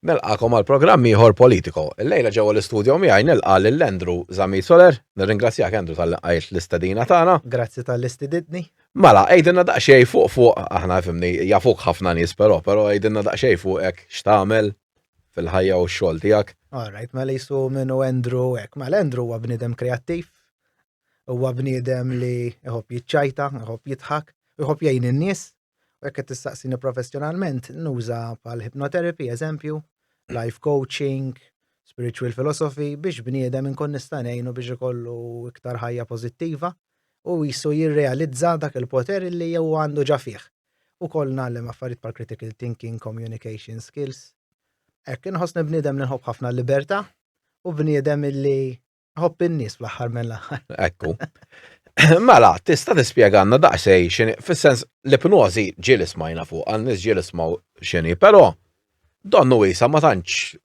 Nelqakom għal programmi ieħor politiko. Illejla ġewwa l-istudio miegħi nilqa' lil Andrew Zamit Soler. Nirringrazzjak Andrew tal-qajt l-istedina tagħna. Grazzi tal-istididni. Mela, għejdilna daqsxejn fuq aħna fimni jafuk ħafna nies però għejdilna daqsxejn fuq hekk x'tagħmel fil-ħajja u x-xogħol tiegħek. Alright, mela jisu minnu Andrew hekk. Mela Andrew huwa bniedem kreattiv. Huwa bniedem li iħobb jiċċajta, iħobb jidħak, iħobb jgħin in-nies. U hekk qed tistaqsini professjonalment nuża bħal hypnotherapy eżempju, life coaching, spiritual philosophy biex bniedem inkun nista' ngħinu biex ikollu iktar ħajja pożittiva u jisu jirrealizza dak il-poter li jew għandu ġa fih. Ukoll nagħlem affarijiet bħal critical thinking, communication skills. Hekk inħossni bniedem li nħobb ħafna l-libertà u bniedem illi ħobb in-nies fl-aħħar mill-aħħar. Ekku. Mela, tista' tispjegana daqsej x'inhi fis-sens l-ipnożi ġieli smajna fuq, għan-nies ġieli smgħu x'inhi, però donnu wiesa ma tantx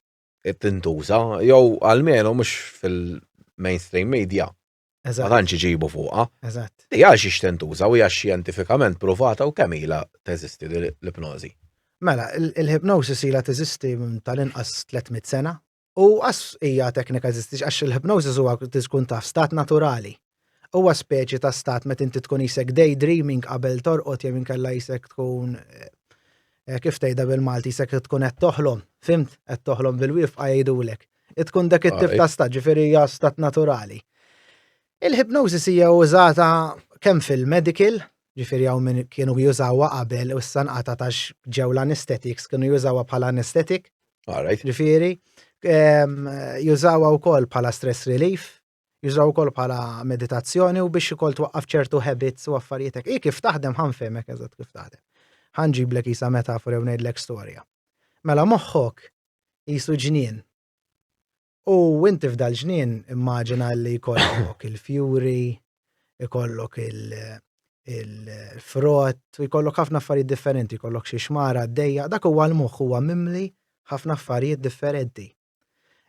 tintuża jew almenu mhux fil-mainstream media. Ma tantx iġibu fuqha. Eżatt. Hija xiex tintuża u hija xjentifikament pruvata u kemm ilha teżisti l-ipnożi. Mela, il-hypnosis ilha teżisti tal-inqas 300 sena u qas hija teknika teżisti għax il-hypnosis huwa tkun taf stat naturali. Huwa speċi ta' stat meta inti tkun isek daydreaming qabel torqod jew inkella isek tkun kif tgħidha bil-Malti isek tkun qed toħlom, fimt? Qed toħlom bil-wifqa jgħidulek. Tkun dak it-tip ta' stat, ġifieri hija stat naturali. Il-hypnosis hija użata kemm fil-medical, ġifieri hawn min kienu jużawha qabel u issa nqatatax ġew l-anesthetics kienu jużawha bħala anesthetic. Ġifieri jużawha wkoll bħala stress relief. Jużaw ukoll bħala meditazzjoni u biex ukoll twaqqaf ċertu habits u affarijiet hekk. Kif taħdem ħanfehmek eżatt kif taħdem. Ħanġiblek isa metafora u ngħidlek storja. Mela moħħok qisu ġnien. U inti f'dal ġnien immaġina li jkollok il-fjuri, ikollok il-frott, u jkollok ħafna affarijiet differenti, jkollok xi xmara għaddejja, dak huwa l-moħħ huwa mimli ħafna affarijiet differenti.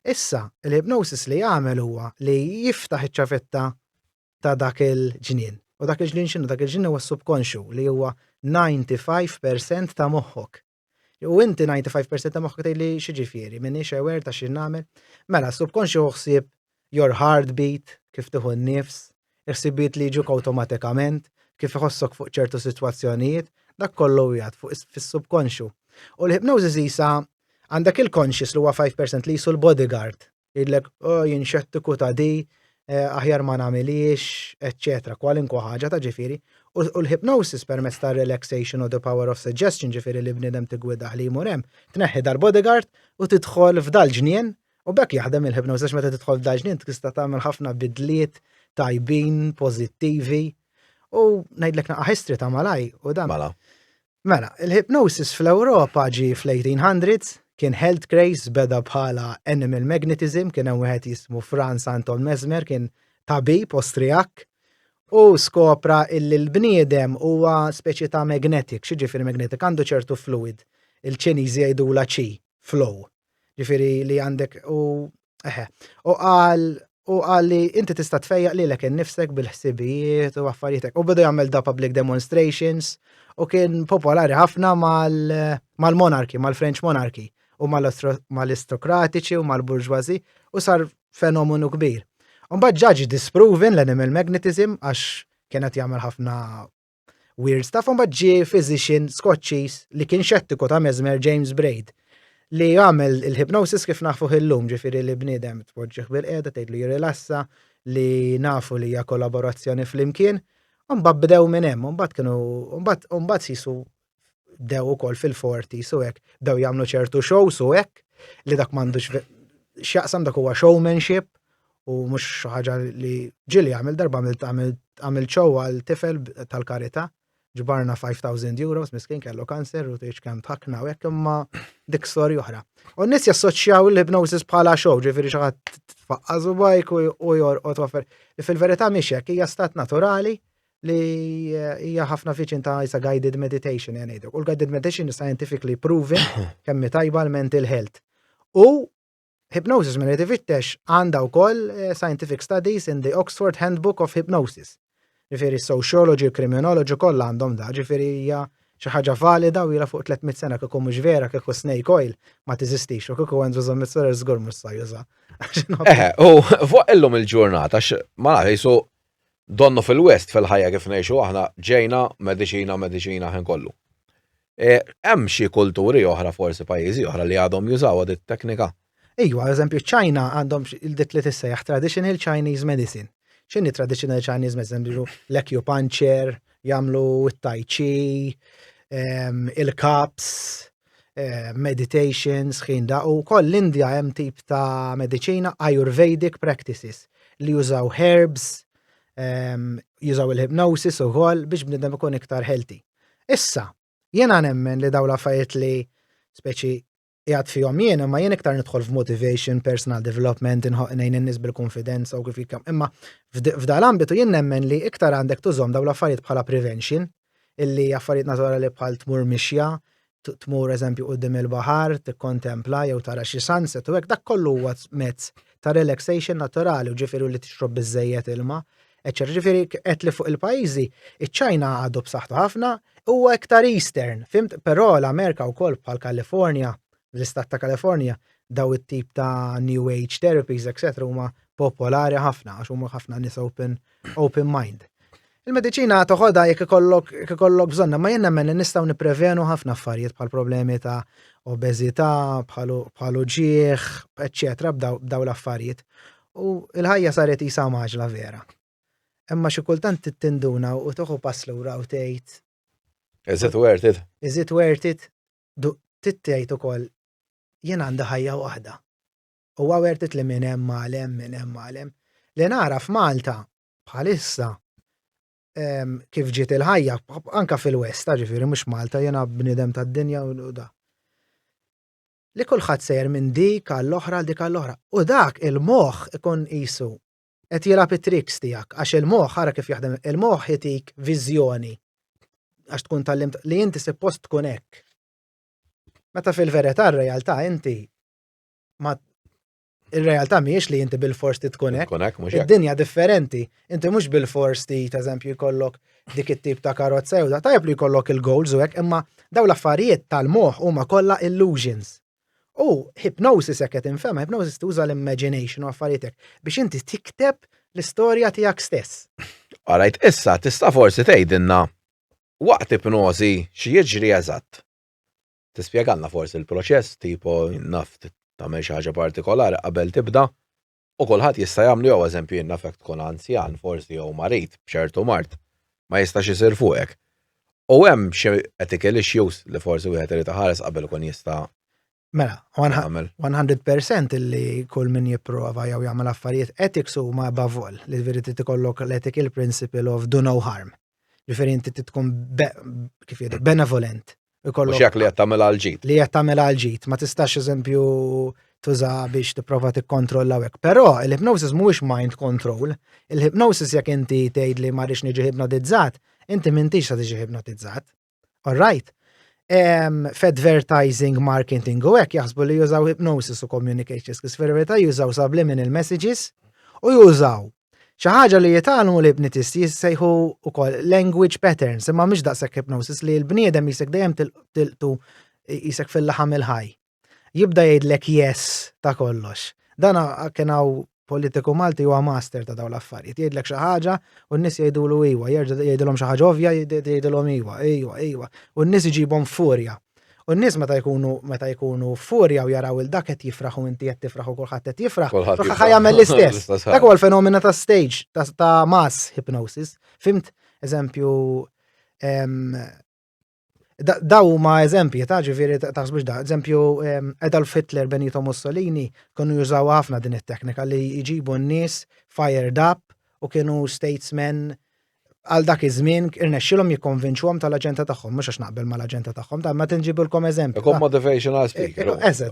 Issa, il-hypnosis li jagħmel huwa li jiftaħ iċ-ċavetta ta' dak il-ġnien. U dak il-ġnien x'inhu? Dak il-ġnien huwa subconscious li huwa 95% ta' moħħok. U inti 95% ta' moħħok tgħidli xi ġifieri, m'iniex aware ta' xi nagħmel. Mela subconscious ħsieb your heartbeat, kif tieħu n-nifs, irsibiet li jiġuk awtomatikament, kif iħossok fuq ċertu sitwazzjonijiet, dak kollu jgħid fuq fis-subconscious. U l-hypnosis isa għandak il-conscious li huwa 5% li jisu l-bodyguard. Jidlek, jinxettiku ta' di, aħjar ma nagħmilix, eccetera, kwalinkwa ħaġa ta' ġifieri. U l-hypnosis permezz ta' relaxation u the power of suggestion ġifieri li bniedem tigwida li jmur hemm, tneħħi dal-bodyguard u tidħol f'dal ġnien u bekk jaħdem il-hypnosis meta tidħol f'dal ġnien tista' tagħmel ħafna bidliet tajbin, pożittivi u ngħidlek naqa' history ta' malaj u dan. Mela, il-hypnosis fl-Ewropa ġi fl-1800s kien health craze beda bħala animal magnetism, kien hemm wieħed jismu Franz Anton Mesmer, kien tabib Awstrijak u skopra illi l-bniedem huwa speċi ta' magnetic, xi ġifieri magnetic għandu ċertu fluid. Il-Ċiniżi jgħidula chi, flow. Ġifieri li għandek u qal li inti tista' tfejjaq lilek innifsek bil-ħsibijiet u affarijiet hekk. U beda jagħmel da public demonstrations u kien popolari ħafna mal-monarki, mal-French monarchy u mal-aristokratiċi u mal-burġwazi u sar fenomenu kbir. Mbagħad ġaġi disproven l-animal magnetism għax kienet jagħmel ħafna weird stuff, mbagħad ġie physician Scottiż li kien xettiku ta' Mesmer James Braid li jagħmel il-hypnosis kif nafu illum ġifieri li bniedem tpoġġih bil-qiegħda tgħidlu jirilassa li nafu li hija kollaborazzjoni flimkien, u mbagħad bdew minn hemm, mbagħad sisu bdew ukoll fil-40s u hekk bdew jagħmlu ċertu shows u hekk li dak m'għandux x'jaqsam dak huwa showmanship u mhux xi ħaġa li ġieli jagħmel darba għamil show għal tifel tal-karità ġbarna 5,000 euros miskin kellu kanser u tgħid kemm tħakkna u hekk imma dik storja oħra. U n-nies jassoċjaw il-hypnosis bħala show, ġifieri xi ħadd tfaqqażu bajk u jorqod waffer. Fil-verità mhix hekk hija stat naturali li hija ħafna fiċin ta' isa guided meditation jgħidu. U l-guided meditation is scientifically proven kemm tajba l-mental health. U hypnosis minn tifittex għandha wkoll scientific studies in the Oxford Handbook of Hypnosis. Ġifieri sociology, criminology kollha għandhom da, ġifieri hija xi ħaġa valida u ila fuq 300 sena kieku mhux vera kieku snake oil ma teżistix u kieku Andrew Zammitzler żgur mhux sa juża. U fuq illum il-ġurnata ma nafx donnu fil-West fil-ħajja kif ngħixu aħna ġejna mediċina ħin kollu. Hemm xi kulturi oħra forsi pajjiżi oħra li għadhom jużaw dit teknika. Ejwa, eżempju ċ-Ċina għandhom dik li tissejjaħ traditional Chinese medicine. X'inhi traditional Chinese medicine? L-acupuncture, jagħmlu it-tai chi, il-cups, meditations, ħinda u koll l-Indja hemm tip ta' mediċina Ayurvedic practices li jużaw herbs, jużaw il-hypnosis ukoll biex bniedem ikun iktar healthy. Issa, jiena nemmen li dawn l-affarijiet li speċi jgħad fihom jien, imma jien iktar nidħol f'motivation, personal development, inħoqnejn in-nies bil-konfidenza u kif ikam. Imma f'dal ambitu jien nemmen li iktar għandek tużom dawn l-affarijiet bħala prevention, illi affarijiet naturali bħal tmur mixja, tmur eżempju qudiem il-baħar, tikkontempla jew tara xi sunset u hekk dak kollu huwa mezz ta' relaxation naturali u ġifieri li tixrob biżejjed ilma. Ġifieri qed li fuq il-pajjiżi, iċ-Ċina għadu b'saħħtu ħafna huwa iktar Eastern, fimt? Però l-Amerika wkoll bħal Kalifornja, l-istat ta' Kalifornja, daw it-tip ta' New Age therapies, etc. huma popolari ħafna għax huma ħafna nies open mind. Il-mediċina toħodha jekk ikollok bżonna, ma jien nemmen li nistgħu nipprevenu ħafna affarijiet bħal problemi ta' obeżità, bħal ġieħ, eċċetera, b'daw l-affarijiet. U l-ħajja saret isa maġla vera. Imma xi kultant tittinduna u toħu pass lura u tgħid. Is it worth it? Is it worth it? Tittejt ukoll jien għandi ħajja waħda. Huwa worth it li minn hemm għalem. Li nara f'Malta bħalissa kif ġiet il-ħajja anka fil-West, ġifieri mhux Malta, jiena bniedem tad-dinja u da. Li kulħadd sejjer minn dik għall-oħra dik għall-oħra. U dak il-moħħ ikun qisu qed jilgħab it-tricks tiegħek għax il-moħħ ara kif jaħdem, il-moħħ jagħtik viżjoni għax tkun tallimt li inti suppost tkun hekk. Meta fil-verità r-realtà inti ma ir-realtà mhijiex li inti bil-fors tkun hekk. Id-dinja differenti. Inti mhux bil-fors eżempju jkollok dik it-tip ta' karozza jew tajjeb li jkollok il-goals u hekk, imma dawn l-affarijiet tal-moħħ huma kollha illusions. U hypnosis hekk qed infhemha, hypnosis tuża l-imagination u affarijiet hekk biex inti tikteb l-istorja tiegħek stess. Alright, issa tista' forsi tgħidilna waqt ipnożi xi jiġri eżatt. Tispjegalna forsi il-proċess tipo naf tagħmel xi ħaġa partikolari qabel tibda u kulħadd jista' jagħmlu jew eżempju jien nafek tkun anzjan forsi jew marit b'ċertu mart ma jistax isir fuqek. U hemm xi ethical issues li forsi wieħed irid iħares qabel ikun jista' Mela, 100% illi kull min jipprova jew jagħmel affarijiet ethics huma above all, li verità tikollok l-ethical principle of do no harm. Ġifieri inti tkun kif jgħidu benevolent. Mhux jekk li qed tagħmel għal-ġid. Li qed tagħmel għal-ġid, ma tistax eżempju tuża biex tipprova tikkontrolla hekk. Però il-hypnosis mhuwiex mind control. Il-hypnosis jekk inti tgħid li ma rridx niġi hypnotizzat, inti m'intix se tiġi hypnotizzat. All right? F'advertising, marketing u hekk jaħsbu li jużaw hypnosis u communications, kif fil-verità jużaw subliminal messages u jużaw xi ħaġa li jitalmu li bnitisti jissejħu wkoll language patterns, imma mhux daqshekk hypnosis li l-bniedem jisek dejjem tiltu jisek fil-laħam il-ħaj. Jibda jgħidlek yes ta' kollox. Dan kien hawn politiku Malti huwa master ta' dawn l-affarijiet. Jgħidlek xi ħaġa u n-nies jgħidulu iwa, jerġa' jgħidilhom xi ħaġa ovvja jgħidilhom iwa. U n-nies iġibhom furja. U n-nies meta jkunu furja u jaraw il-dak qed jifraħu inti qed tifraħ u kulħadd qed jifraħ, ruħha jagħmel l-istess. Dak huwa l-fenomena ta' stage ta' mass hypnosis. Fimt eżempju daw ma' eżempji ta' ġifieri taħsbux da. Eżempju Adolf Hitler, Benito Mussolini kienu jużaw ħafna din it-teknika li jġibu n-nies fired up u kienu statesmen għal dak iż-żmien irnexxilhom jikkonvinċuhom tal-aġenda tagħhom, mhux għax naqbel mal-aġenda tagħhom, ma tinġibulkom eżempju. Ikun motivational speaker.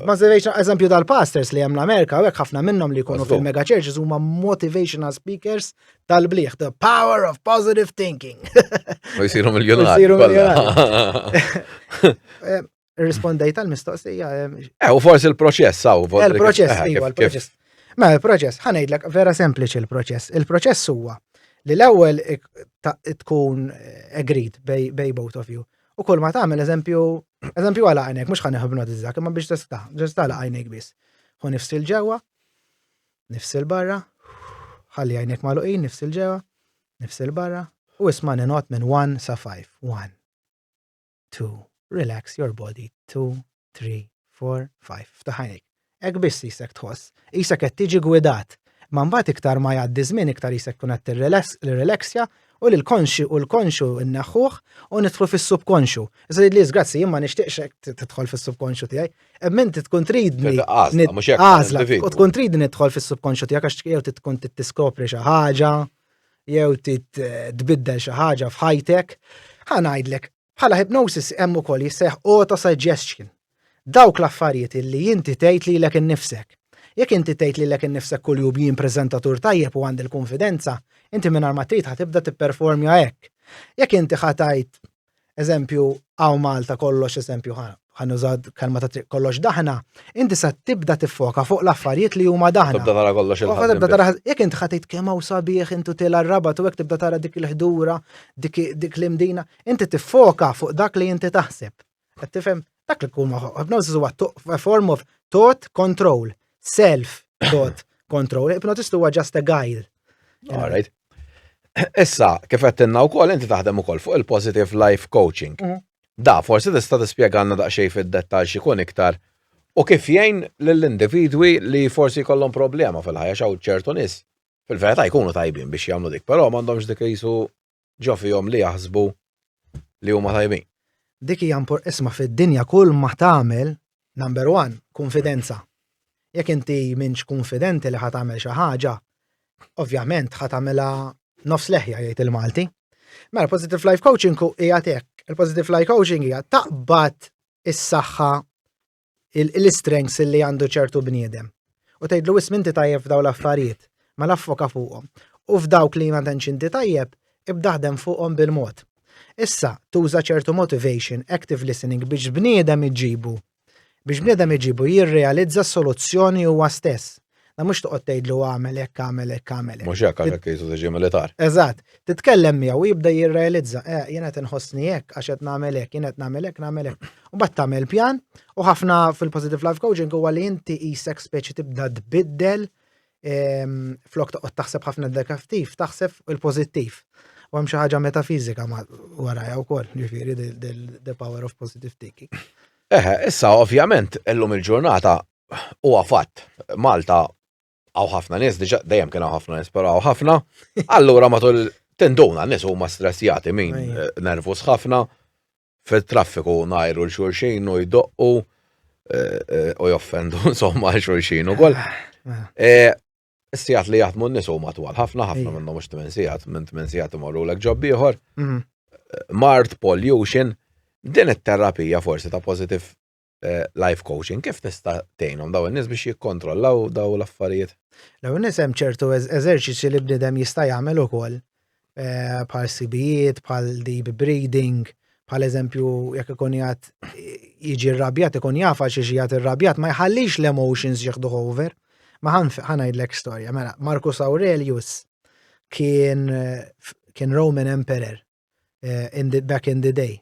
Motivational eżempju tal-pastors li hemm l-Amerika, u hekk ħafna minnhom li jkunu fil-mega churches huma motivational speakers tal-bliħ, the power of positive thinking. U jsiru miljonari. Irrispondejt tal-mistoqsija. U forsi l-proċess saw. Il-proċess, iva, il-proċess. Ma il-proċess, ħanejdlek vera sempliċi il-proċess. Il-proċess huwa li l-ewwel tkun agreed bej both of you. U kull ma tagħmel eżempju għal għajnek, mhux ħa nihipnotizzak, imma biex ġest tagħlaq għajnek biss. Ħu nifsil ġewwa, nifsil barra, ħalli għajnek magħluqin, nifsil ġewwa, nifsil barra, u isma' ninot minn 1 sa 5. 1, 2, relax your body, 2, 3, 4, 5. Ftaħ għajnek. Hekk biss jisek tħoss, jisek qed tiġi gwidat. Ma mbagħad iktar ma jgħaddi żmien iktar jisek tkun qed tirrelaxja u l-konxu inneħħuh u nidħlu fis-subkonxu. Issa li grazzi jien ma nixtieqx tidħol fis-subkonxu tiegħi, imma inti tkun tridni għażla u tkun tridni nidħol fis-subkonxu tiegħek għax jew tkun tiskopri xi ħaġa, jew tbiddel xi ħaġa f'ħajtek. Ħa ngħidlek, bħala hypnosis hemm ukoll jissejħ auto-suggestion. Dawk l-affarijiet li inti tgħid lilek innifsek. Jekk inti tgħid lilek innifsek kull jum jien preżentatur tajjeb u għandi l-konfidenza, inti mingħajr ma trid ħatibda tipperformja hekk. Jekk inti ħatajt eżempju hawn Malta kollox eżempju ħanużad kelma ta' kollox daħna, inti sa tibda tiffoka fuq l-affarijiet li huma daħna. Tibda tara kollox il-ħadd. Jekk inti ħatejt kemm hawn sabiħ intu tela r-rabat u hekk tibda tara dik il-ħdura, dik l-imdina, inti tiffoka fuq dak li inti taħseb. Qed tifhem dak li tkun hypnosis huwa a form of thought control. Self-thought control. Hypnotist huwa just a guide. All right. Issa, kif għettinna u koll, inti taħdem u koll fuq il-positive life coaching. Da, forsi tista' tispjegalna daqsxejn fid-dettall x'ikun iktar u kif jgħin lill-individwi li forsi jkollhom problema fil-ħajja xaw ċertu nies. Fil-verità jkunu tajbin biex jagħmlu dik, però m'għandhomx dik qisu ġo fihom li jaħsbu li huma tajbin. Dik hija isma' fid-dinja kull ma tagħmel number 1, konfidenza. Jekk inti minx konfidenti li ħatamel xi ħaġa, ovvjament ħatamilha nofs leħja jgħid il-Malti. Mela positive life coaching hija hekk. Il-positive life coaching hija taqbad is-saħħa l-strengths li għandu ċertu bniedem. U tgħidlu wism inti tajjeb f'daw l-affarijiet, ma laffoka fuqhom. U f'dawk li ma tantx inti tajjeb, ibdaħdem fuqhom bil-mod. Issa tuża ċertu motivation, active listening biex bniedem iġibu. Biex bniedem iġibu jirrealizza s-soluzzjoni huwa stess. Na mhux toqgħod tgħidlu għamel hekk, għamel hekk, għamel hekk. Mhux hekk għalhekk jisu tiġi militar. Eżatt. Titkellem miegħu u jibda jirrealizza, jien qed inħossni hekk għax qed nagħmel hekk, jien qed nagħmel hekk, nagħmel hekk. U bad tagħmel pjan u ħafna fil-positive life coaching huwa li inti qisek speċi tibda tbiddel flok toqgħod taħseb ħafna negattiv, taħseb il-pożittiv. U hemm xi ħaġa metafiżika warajja wkoll, ġifieri the power of positive thinking. Issa ovvjament illum il-ġurnata huwa fatt Malta għaw ħafna nies, diġà dejjem kien ħafna nies, però ħafna, allura matul tinduna nies huma stressjati min nervus ħafna fit-traffiku ngħajru l-xulxin u jdoqqu u joffendu insomma l-xulxin ukoll. Is-sigħat li jaħdmu n-nies huma twal ħafna minnhom mhux 8 sigħat, minn 8 sigħat imorrulek ġobb ieħor. Mart, pollution, din it-terapija forsi ta' positive life coaching, kif tista' tgħinhom daw in-nies biex jikkontrollaw daw l-affarijiet? Daw in-nies hemm ċertu eżerċizzji li bniedem jista' jagħmel ukoll bħal sibijiet, bħal deep breathing, bħal eżempju jekk ikun jgħid jiġi rrabjat ikun jaf għal xi jgħid irrabjat ma jħallix l-emotions jieħduh over. Ma ħanajdlek storja, mela Marcus Aurelius kien Roman Emperor back in the day.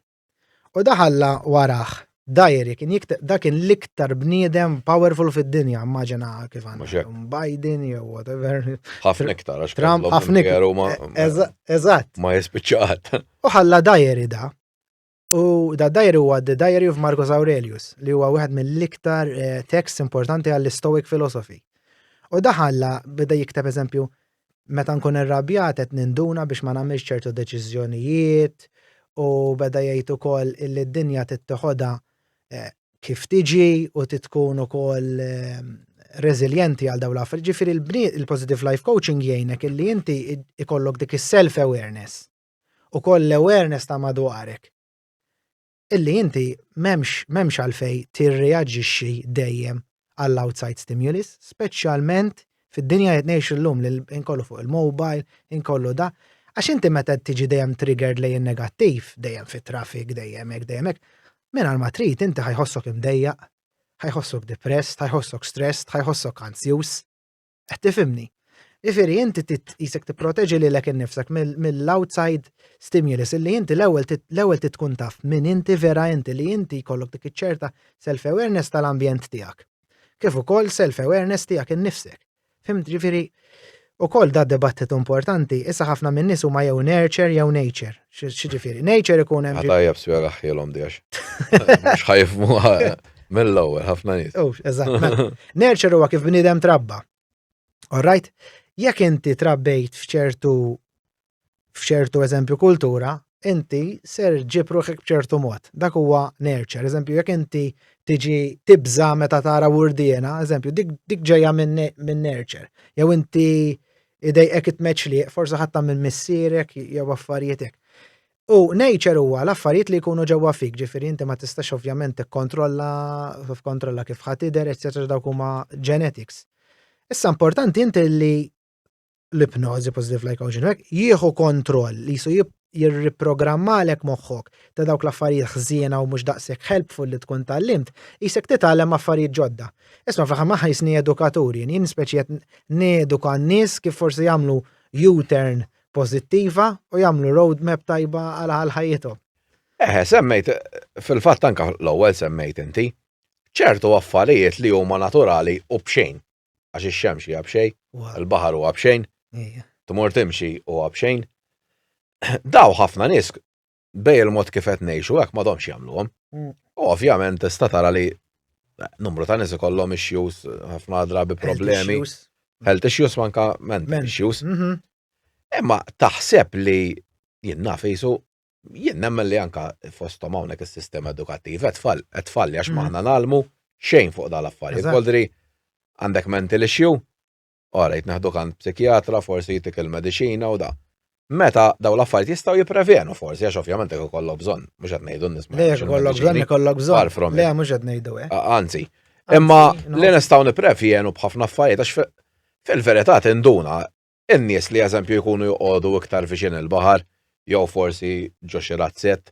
U daħalla waraħ diary da kien l-iktar bniedem powerful fid-dinja, immaġina kif għandna Biden jew whatever. Ħafna iktar għax Trump ħafna eżatt. Ma jispiċċat. U ħalla diary da. U da diary huwa The Diary of Marcus Aurelius li huwa wieħed mill-iktar tekst importanti għall-Stoic philosophy. U daħalla beda jikteb eżempju meta nkun irrabjat qed ninduna biex ma nagħmilx ċertu deċiżjonijiet u beda jgħid ukoll illi d-dinja tittoħodha kif tiġi u titkun ukoll reżiljenti għal dawn l-affarijiet. Ġifieri il-positive life coaching jgħinek illi inti ikollok dik is-self-awareness u koll l-awareness ta' madwarek. Illi inti memx għalfej tirreaġixxi dejjem għall-outside stimulus, speċjalment fid-dinja qed ngħixu llum li inkollu fuq il-mobile, inkollu da, għax inti meta tiġi dejjem triggered lejn negattiv, dejjem fit-traffic, dejjem hekk, mingħajr ma trid inti ħajħossok imdejjaq, ħajħossok depressed, ħajħossok stressed, ħajħossok anzjuż. Qed tifhimni. Ifiri inti jisek tipproteġi lilek innifsek mill-outside stimulus illi inti l-ewwel tkun taf minn inti vera inti li inti jkollok dik iċ-ċerta self-awareness tal-ambjent tiegħek. Kif ukoll self-awareness tiegħek innifsek. Fimt ġifieri ukoll da dibattit importanti, issa ħafna minn nies huma jew nurture jew nature. X'ġifieri? Nature ikun hemm Ħatajjeb spjega ħjelhom dijax. Mhux ħajfmu mill-ewwel ħafna nies. Eżatt. Nurture huwa kif bniedem trabba. All right? Jekk inti trabbejt f'ċertu eżempju kultura, inti ser ġib ruħek b'ċertu mod. Dak huwa nurture. Eżempju, jekk inti tiġi tibża meta tara wurdiena, eżempju, dik ġejja minn nurture. Jew inti idejqek itmeċli, forsi ħatta minn missierek jew affarijiet hekk. U nature huwa l-affarijiet li jkunu ġewwa fik, ġifieri inti ma tistax ovvjament tikkontrolla kif ħatider, eċetera, dawk huma genetics. Issa importanti inti li l-ipnozi positive psychology jieħu kontroll li jirriprogrammalek moħħok ta' dawk l-affarijiet ħżiena u mhux daqshekk helpful li tkun tallimt, isek titgħallem affarijiet ġodda. Isma' fl-aħħar ma ħajsni edukaturi, jien speċi qed neduka n-nies kif forsi jagħmlu U-turn pożittiva u jagħmlu roadmap tajba għal ħajjithom. Semmejt, fil-fatt anke l-ewwel semmejt inti, ċertu affarijiet li huma naturali u bxejn. Għax ix-xemx hija bxejn, il-baħar huwa bxejn, tmur timxi huwa bxejn. Daw ħafna nies bej il-mod kif qed ngħixu hekk m'għadhomx jagħmluhom. U ovvjament tista' tara li numru ta' nies ikollhom issues ħafna drabi problemi. Health issues manka mental issues. Imma taħseb li jien naf isu jien nemmen li anke fosthom hawnhekk is-sistema edukattiv qed tfalli għax m'aħna nagħlmu xejn fuq dal-affarijiet. Koldri għandek mental issue, orajt naħduk għand psikjatra, forsi jitik il-mediċina u da. Meta daw l-affarijiet jistgħu jipprevenu forsi għax ovvjament ikollok bżonn, mhux qed ngħidu nisma'. Le ikollok bżonn. Le mhux qed ngħidu hekk. Anzi, imma li nistgħu nipprevjenu b'ħafna affarijiet għax fil-verità tinduna in-nies li eżempju jkunu joqogħdu iktar viċin il-baħar jew forsi ġo xi razzett.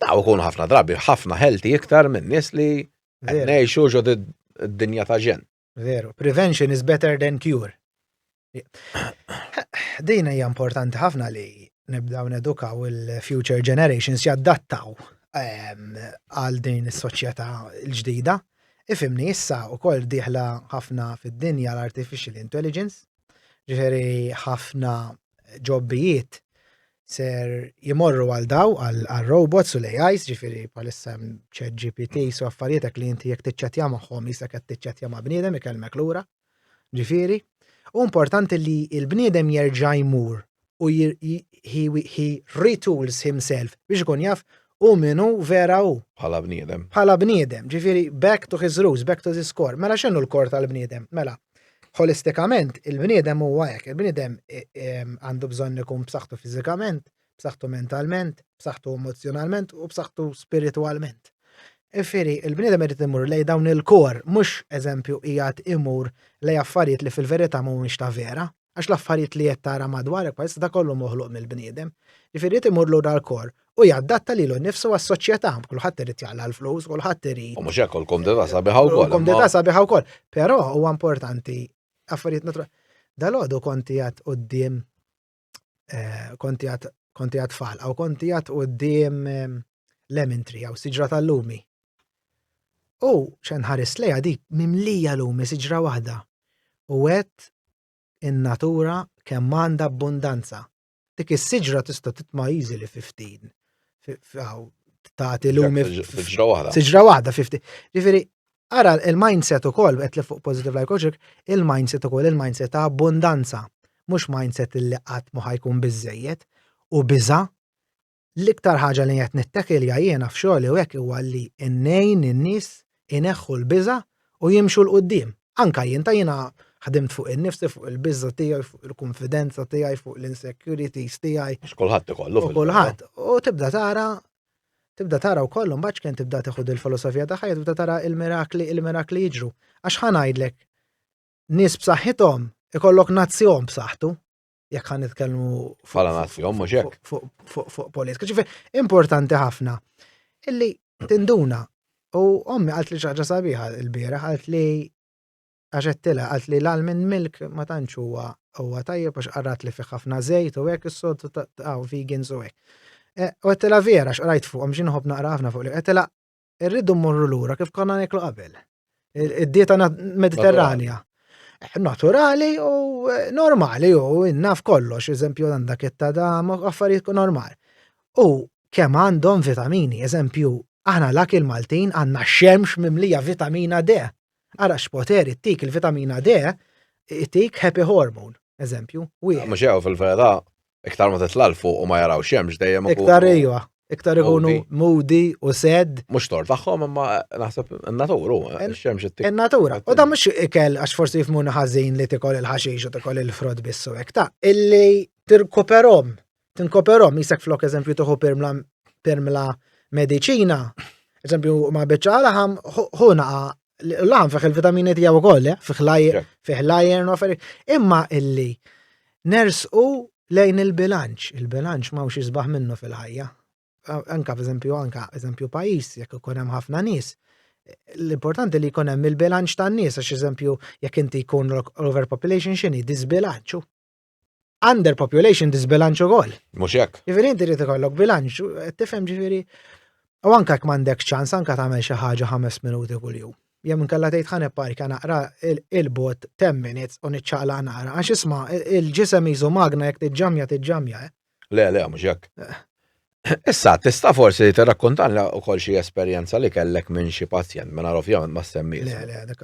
Daw ikunu ħafna drabi ħafna healthy iktar minn nies li qed ngħixu ġod id-dinja ta' ġen. Veru, prevention is better than cure. Dejna hija importanti ħafna li nibdaw nedukaw il-future generations jaddattaw għal din is-soċjetà l-ġdida. Ifimni issa wkoll dieħla ħafna fid-dinja l-artificial intelligence, ġifieri ħafna ġobbijiet ser jimorru għal daw għal robots u l-AIs, ġifieri bħalissa ChatGPT su affarijiet li inti jekk tiċċattja magħhom jisek qed tiċċattja ma' bniedem ikellmek lura. Ġifieri, u importanti li l-bniedem jerġa' jmur u he retools himself biex ikun jaf u minnu vera u. Bħala bniedem. Bħala bniedem, ġifieri back to his roots, back to his core. Mela x'inhu l-kor tal-bniedem? Mela, holistikament il-bniedem huwa hekk, il-bniedem għandu bżonn ikun b'saħħtu fiżikament, b'saħħtu mentalment, b'saħħtu emozjonalment u b'saħħtu spiritwalment. Ifiri, il-bniedem irid imur lej dawn il-kor, mhux eżempju qiegħed imur lej affarijiet li fil-verità mhumiex ta' vera, għax l-affarijiet li qed tara madwarek bħalissa da kollu moħluq mill-bniedem. Ġifieri imur lura l-kor u jaddatta lilu nnifsu għas-soċjetà, kulħadd irid jagħla l-flus, kulħadd irid. U mhux hekk il-kumdità sabiħa wkoll. Il-kumdità sabiħa wkoll, però huwa importanti affarijiet naturali. Dalodu konti għad qudiem konti għad fall, aw konti għad qudiem lemon tree, aw siġra tal-lumi. U xen ħares lejha dik mimlija lumi siġra waħda. U għed in-natura kemm għandha abbundanza. Dik is-siġra tista' titma' easily 15. Tagħti lumi siġra waħda. Siġra waħda 50. Ġifieri, ara il-mindset ukoll qed li fuq positive life coaching, il-mindset ukoll il-mindset ta' abbundanza. Mhux mindset li qatt ma ħajkun biżejjed u biża' l-iktar ħaġa li qed nittakilja jiena f'xogħli u hekk huwa li nnejn in-nies ineħħu l-biża' u jimxu l-qudiem. Anka jiena ħadimt fuq in-nifsi, fuq il-biża' tiegħi, fuq il-konfidenza tiegħi, fuq l-insecurities tiegħi. Kulħadd ikollu kulħadd. U tibda tara wkoll mbagħad kien tibda tieħud il-filosofija ta' ħajja tibda tara il-mirakli jiġru. Għax ħanajdlek nies b'saħħithom ikollok nazzjon b'saħħtu. Jekk ħan nitkellmu bħala nazzjon mhux hekk. Fuq politika. Ġifier importanti ħafna illi tinduna. U ommi għalt li ċaġa sabiħa il-bieraħ għalt li għaxettila, għalt li l-almond milk ma tantx huwa tajjeb għax qarrat li fih ħafna żejt u hekk is-sod vegans u hekk. U għettila vera x'qrajt fuq xi nħobb naqra ħafna fuq li għettila irridu mmorru lura kif konna neklu qabel. Id-dieta mediterranja. Naturali u normali u innaf kollox, eżempju għandak it-tadam affarijiet normali. U kemm għandhom vitamini, eżempju, aħna lak il-Maltin għandna xemx mimlija vitamina D. Ara x'poteri tik il-vitamina D, tik happy hormone, eżempju. Mhux jew fil-verità iktar ma titla' fuq u ma jaraw xemx dejjem iktar ikunu moody u sad. Mhux tort tagħhom imma naħseb in-natura xemx it-tik. In-natura. U da mhux ikel għax forsi jifmuna ħażin li tikol il-ħaxix u tikol il-frod biss u hekk ta' illi tinkoperhom jisek flok eżempju tieħu permla mediċina. Eżempju ma biċċa laħam ħunaqa l-għam fiħ il-vitamini tijaw u koll, fiħ lajer u affarijiet. Imma illi nersqu lejn il-bilanċ. Il-bilanċ ma ux jizbaħ minnu fil-ħajja. Anka eżempju pajis, jekk ikun hemm ħafna nies. L-importanti li jkun hemm il-bilanċ tan-nies għax eżempju jekk inti jkun overpopulation x'inhi disbilanċu. Underpopulation disbilanċu ukoll. Mhux hekk. Ġifieri inti trid ikollok bilanċ, tifhem ġifieri. U anka jekk m'għandek ċans anka tagħmel xi ħaġa 5 minuti kuljum. Jew inkella tgħid ħan ipparika naqra il-bot 10 minutes u niċċaqla naqra. Għax isma' il-ġisem jiżu magna jekk tiġġamja. Le, mhux hekk. Issa tista' forsi tirrakkontalna wkoll xi esperjenza li kellek minn xi pazjent minn ovvjament ma semmi. Le, dak.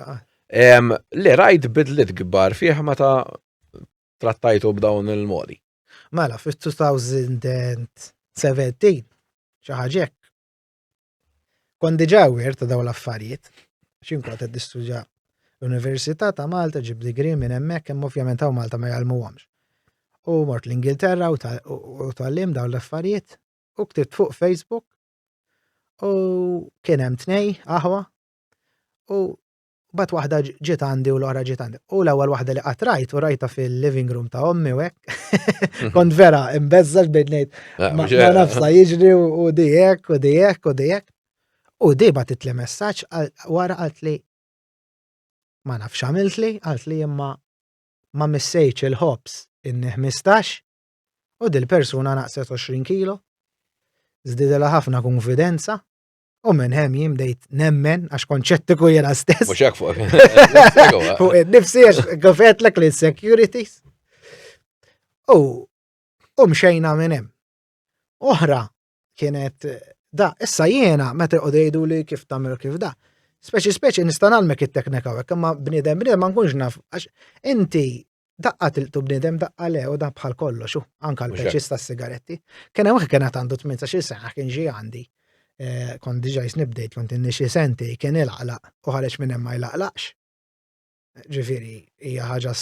Li rajt bidliet kbar fih meta trattajtu b'dawn il-modi. Mela fis-2017 xi ħaġa hekk. Kont diġà aware ta' dawn l-affarijiet. X'in kont qed nistudja l-Università ta' Malta ġib degree minn hemmhekk hemm ovvjament hawn Malta ma jgħallmuhomx. U mort l-Ingilterra u tallim dawn l-affarijiet u ktibt fuq Facebook u kien hemm tnej aħwa u bat waħda ġiet għandi u l-oħra ġiet għandi. U l-ewwel waħda li qatt rajt u rajta fil-living room ta' ommi u hekk. Kont vera imbeżżax bejn ngħid ma nafsa jiġri u dijek u dijek u dijek. U di batit li messaġġ wara qalt li ma nafx għamilt li, qalt li imma ma missejx il-ħobs inni 15 u dil-persuna naqset 20 kilo, żdidilha ħafna konfidenza u minn hemm jiem dejt nemmen għax konċettiku jiena stess. Mhux hekk fuq. Fuq id-nifsi għax għafetlek li securities. U mxejna minn hemm. Oħra kienet da, issa jiena meta qogħdu li kif tagħmel kif da. Speċi nista' nagħmlek it-teknika hekk, imma bniedem ma nkunx naf għax inti daqqa tiltu bniedem daqqa le u da bħal kollox anke l-peċis tas-sigaretti. Kien hemm kienet għandu 18 sena kien ġie għandi. Kont diġà snibdejt kont inni xi senti kien ilaqlaq u ħareġ minn hemm ma jlaqlaqx. Ġifieri hija ħaġa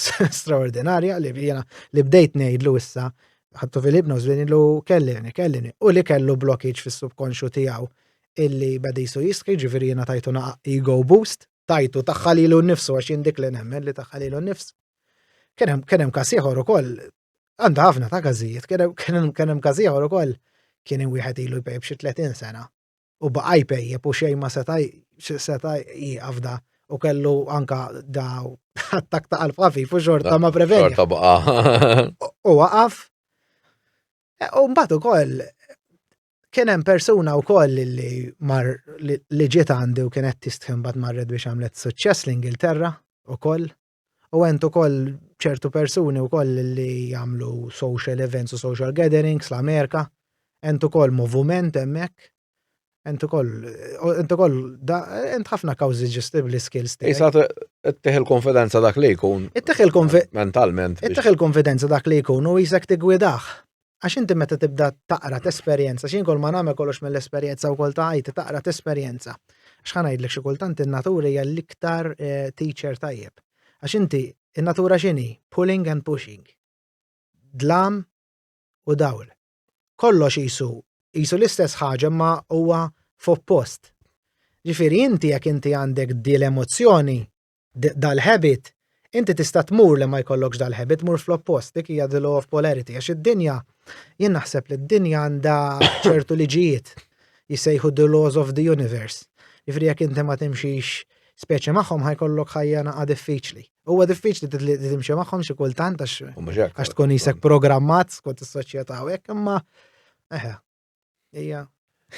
straordinarja li jiena li bdejt ngħidlu issa ħattu fil-ibnos l kellini u li kellu blockage fis-subkonxu tiegħu illi beda jisu jiskri ġifieri jiena tajtu ego boost, tajtu taħħalilu nnifsu għax jindik li nemmen li taħħalilu nnifsu. Kien hemm każ ieħor ukoll għandha ħafna ta' każijiet, kien hemm każ ieħor ukoll kien hemm wieħed ilu jpejb xi 30 sena u baqa' jpejjeb u xejn ma seta' jieqaf u kellu anka daw attak ta' qalb ħafif u xorta ma prevenja. Xorta baqa'. U waqaf. U mbagħad ukoll kien hemm persuna wkoll li ġiet għandi u kienet tistħin bad marret biex għamlet suċċess l-Ingilterra ukoll. U għent ukoll ċertu persuni wkoll li jagħmlu social events u social gatherings l-Amerika. Għent ukoll moviment hemmhekk. Għent ukoll għent ħafna kawżi ġestibli skills. Issa tieħ il-konfidenza dak li jkun. Mentalment. Itteħ il-konfidenza dak li jkun u jisek tigwidaħ. Għax inti meta tibda taqra t-esperjenza, x'in kol ma nagħmel kollox mill-esperjenza u kol ta' ħajti taqra t-esperjenza. Għax ħa ngħidlek xi kultant in-natura hija l-iktar teacher tajjeb. Għax inti in-natura x'inhi? Pulling and pushing. Dlam u dawl. Kollox qisu l-istess ħaġa ma huwa f'oppost. Ġifieri inti jekk inti għandek di l-emozzjoni dal-habit, inti tista' tmur li ma jkollokx dal-habit mur fl-oppost, dik hija the law of polarity. Għax id-dinja jien naħseb li d-dinja għandha ċertu liġijiet jissejħu the laws of the universe. Ġifieri jekk inti ma timxix speċi magħhom ħajkollok ħajja naqa' diffiċli. Huwa diffiċli timxi magħhom xi kultant għax tkun isek programmat skont is-soċjetà hekk, imma hija.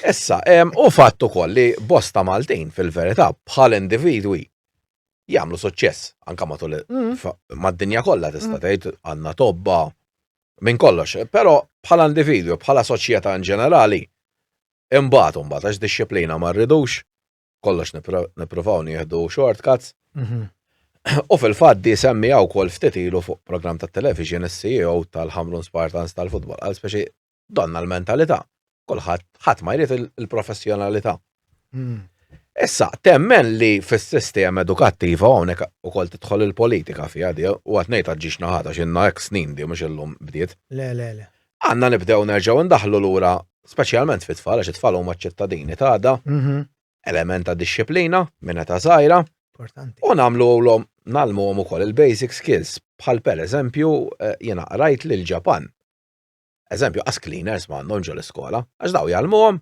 Issa, u fatt ukoll li bosta Maltin fil-verità bħal individwi jagħmlu suċċess anke matul mad-dinja kollha tista' tgħid għandna tobba minn kollox, però bħala individwi, bħala soċjetà in ġenerali imbagħad għax disċiplina ma rridux, kollox nippruvaw nieħdu shortcuts. U fil-fatt di semmiha wkoll ftit ilu fuq programm tat-television is-CEO tal-Hamrun Spartans tal-futbol għal speċi donna l-mentalità. Ħadd ma jrid il-professjonalità. Issa, temmen li fis-sistema edukattiva hawnhekk ukoll tidħol il-politika fiha di u qed ngħid ġiex naħata x'inna hekk snin di mhux illum bdiet. Le. Għandna nibdew nerġgħu ndaħlu lura speċjalment fit-tfal għax it-tfal huma ċ-ċittadini ta' għada, element ta' disċiplina minn ta' żgħira. U nagħmluhom ukoll il-basic skills bħal pereżempju jiena rajt lil Ġapan. Eżempju, as cleaners m'għandhom ġol iskola, għax daw jgħalmuhom.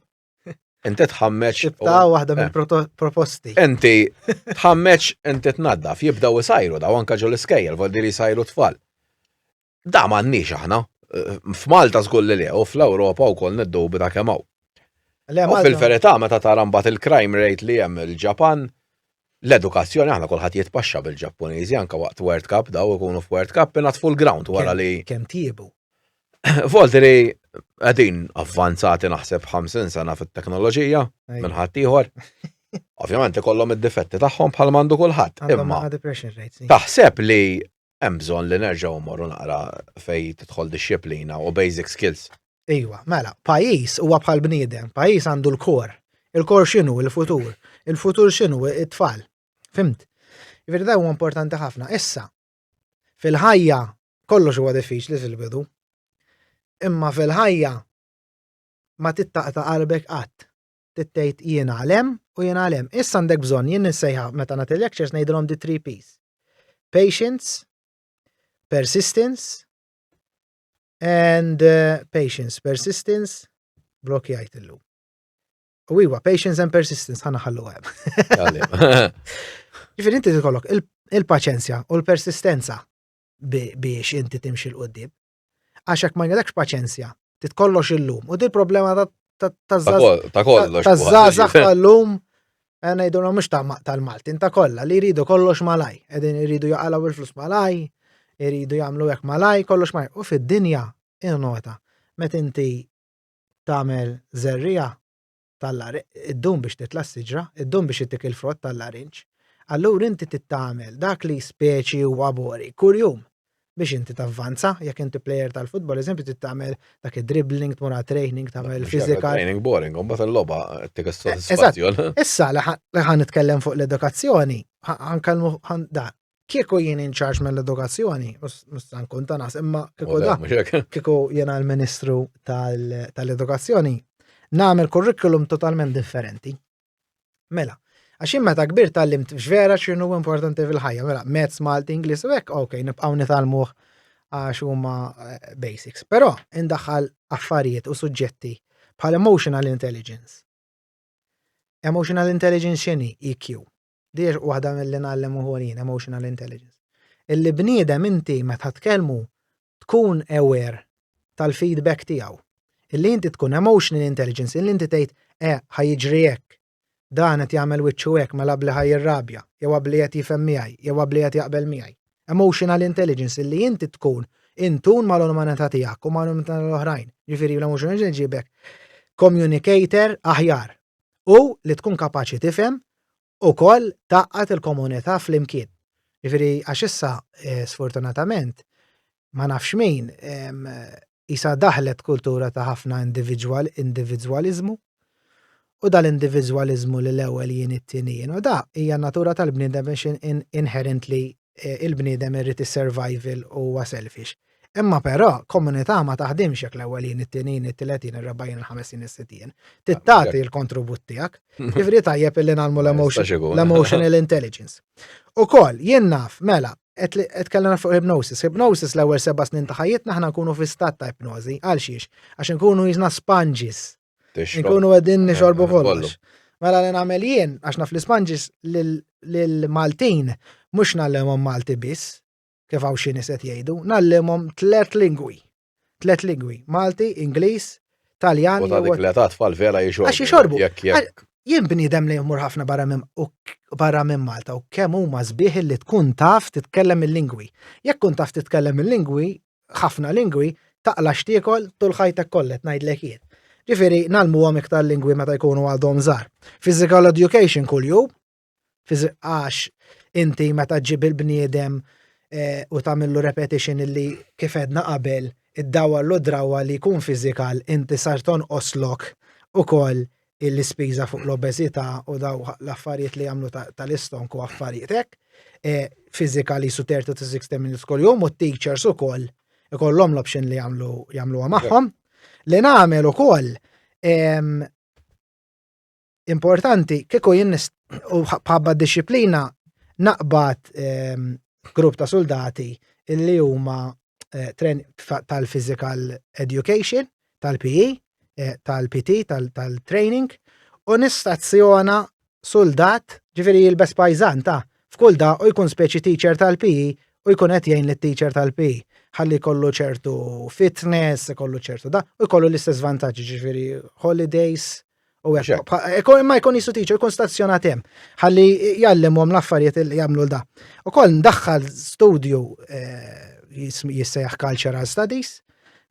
Inti tħammeċ. Tibta waħda mill-proposti. Inti tħammeċ, inti tnaddaf, jibdaw isajru daw anka ġol iskejjel, voldir jisajru tfal. Da m'għandniex aħna. F'Malta żgur li u fl-Ewropa wkoll niddubi ta' kemm hawn. U fil-verità meta tara mbagħad il-crime rate li hemm il-Ġapan, l-edukazzjoni aħna kulħadd jitpaxxa bil-Ġappuniżi anke waqt World Cup daw ikunu f'World Cup ingħat full ground wara li. Kemm tiebu. Volteri qegħdin avvanzati naħseb 50 sena fit-teknoloġija minn ħadd ieħor. Ovvjament ikollhom id-difetti tagħhom bħal m'għandu kulħadd. Imma taħseb li hemm bżonn li nerġgħu mmorru naqra fejn tidħol disċiplina u basic skills. Ejwa, mela, pajjiż huwa bħal bniedem, pajjiż għandu l-kor. Il-kor x'inhu il-futur? Il-futur x'inhu it-tfal? Fimt? Jiġifieri da huwa importanti ħafna. Issa fil-ħajja kollox huwa diffiċli fil-bidu. Imma fil-ħajja ma tittaqta' qalbek qatt. Tittejt jien għalem u jien għalem. Issa għandek bżonn jien nissejħa meta nagħti lectures ngħidilhom di 3 Ps. Patience, persistence, and patience, persistence, blokkjajt illum. U iwa, patience and persistence ħana ħallu għem. Ġifieri inti tikollok il-paċenzja u l-persistenza biex inti timxi l-qoddim. Għaxek ma jgħadekx paċenzja, titkollox illum. U di problema ta' zazax tal-lum, ngħidulhom mhux tal-Maltin ta' kollha li jridu kollox malaj, qegħdin iridu jaqalgħu il-flus malaj, iridu jagħmlu hekk malaj, kollox malaj. U fid-dinja innota, meta inti tagħmel żerrija id-dum biex titla' s-siġra, id-dum biex ittik il-frott tal-larinġ, allura inti tittamel dak li speċi u għabori kurjum biex inti tavvanza, jekk inti plejer tal-futbol, eżempju tittamel dak id-dribbling, tmur training, tagħmel physical. Training boring, u mbagħad il-logħba tik is-sodisfazzjon. Issa li ħan nitkellem fuq l-edukazzjoni, ħankellmu da kieku jien in charge mill-edukazzjoni, mhux nkun ta' nas, imma kieku jiena l-Ministru tal-Edukazzjoni nagħmel kurrikulum totalment differenti. Mela, għax meta kbir tallimt x'vera x'inhu importanti fil-ħajja, mela Mezz, Malti, Ingliż u hekk, okej, nibqgħu nitalmuh għax huma basics. Però indaħħal affarijiet u suġġetti bħal emotional intelligence. Emotional intelligence x'inhi? EQ. Dir waħda mill-li nagħllem uħolin, emotional intelligence. Illi bniedem inti meta tkellmu tkun aware tal-feedback tiegħu. Illi inti tkun emotional intelligence, illi inti tgħid ħajjiġri hekk, dan qed jagħmel wiċċu hekk mela bli ħajjirrabja, jew qabli qed jifhem miegħi, jew qabli qed jaqbel miegħi. Emotional intelligence illi inti tkun intun mal-umanità tiegħek u mal-umanità l-oħrajn. Ġifieri l-emotional intelligence ġibek communicator aħjar u li tkun kapaċi tifhem ukoll taqqat il-komunità flimkien. Ġifieri għax issa sfortunatament ma nafx min isa daħlet kultura ta' ħafna individualizmu u dal-individualizmu li l-ewwel jien it-tienien u da hija natura tal-bniedem biex inherently il-bniedem irid is-survival huwa selfish. Imma però komunità ma taħdimx jekk l-ewwel jien it-tienien, it-tletin, ir-rebgħin, il-ħamsin, is-sittin. Tittati l-kontribut tiegħek. Ġifieri tajjeb illi nagħmlu l-emotional intelligence. Ukoll jien naf mela qed kellna fuq hypnosis. Hypnosis l-ewwel 7 snin ta' ħajjitna aħna nkunu fi stat ta' ipnożi għal xiex għax nkunu jiżna sponges. Nkunu qegħdin nixorbu kollox. Mela li nagħmel jien għax naf l-sponges l-Maltin mhux nallimhom Malti biss, kif hawn xi nies qed jgħidu, nallimhom 3 lingwi. 3 lingwi, Malti, Ingliż, Taljan. U ta' dik l-età tfal vera jixorbu. Għax jixorbu. Jekk. Jien bniedem li jmur ħafna barra minn Malta u kemm huma sbieħ li tkun taf titkellem il-lingwi. Jekk tkun taf titkellem il-lingwi, ħafna lingwi, taqla xtiekol tul ħajtek kollet ngħidlek jien. Ġifieri nagħlmuhom iktar lingwi meta jkunu għadhom żgħar. Physical education kuljum, għax inti meta ġib il-bniedem u tagħmillu repetition illi kif edna qabel id-dawwa drawa li jkun physical inti sar tonqoslok ukoll l-ispiża fuq l-obeżità u daw l-affarijiet li jagħmlu tal-istonk u affarijiet hekk. Physically su 30 to 60 minutes kuljum u t-teachers ukoll ikollhom l-option li jagħmluha magħhom. Li nagħmel ukoll importanti kieku jien u bħabba disciplina naqbad grupp ta' soldati illi huma tal-physical education, tal-PE, tal-PT, tal-training, u nistazzjona soldat, ġifieri jilbes pajżan ta' f'kull da u jkun speċi teacher tal-PE u jkun qed jgħin lit-teacher tal-PE. Ħalli kollu ċertu fitness, kollu ċertu da, u jkollu l-istess vantaġġi, ġifieri holidays, u ma jkun jisu teacher, jkun stazzjonat hemm. Ħalli jgħallimhom l-affarijiet li jagħmlu da. Ukoll ndaħħal studju jissejjaħ Cultural Studies.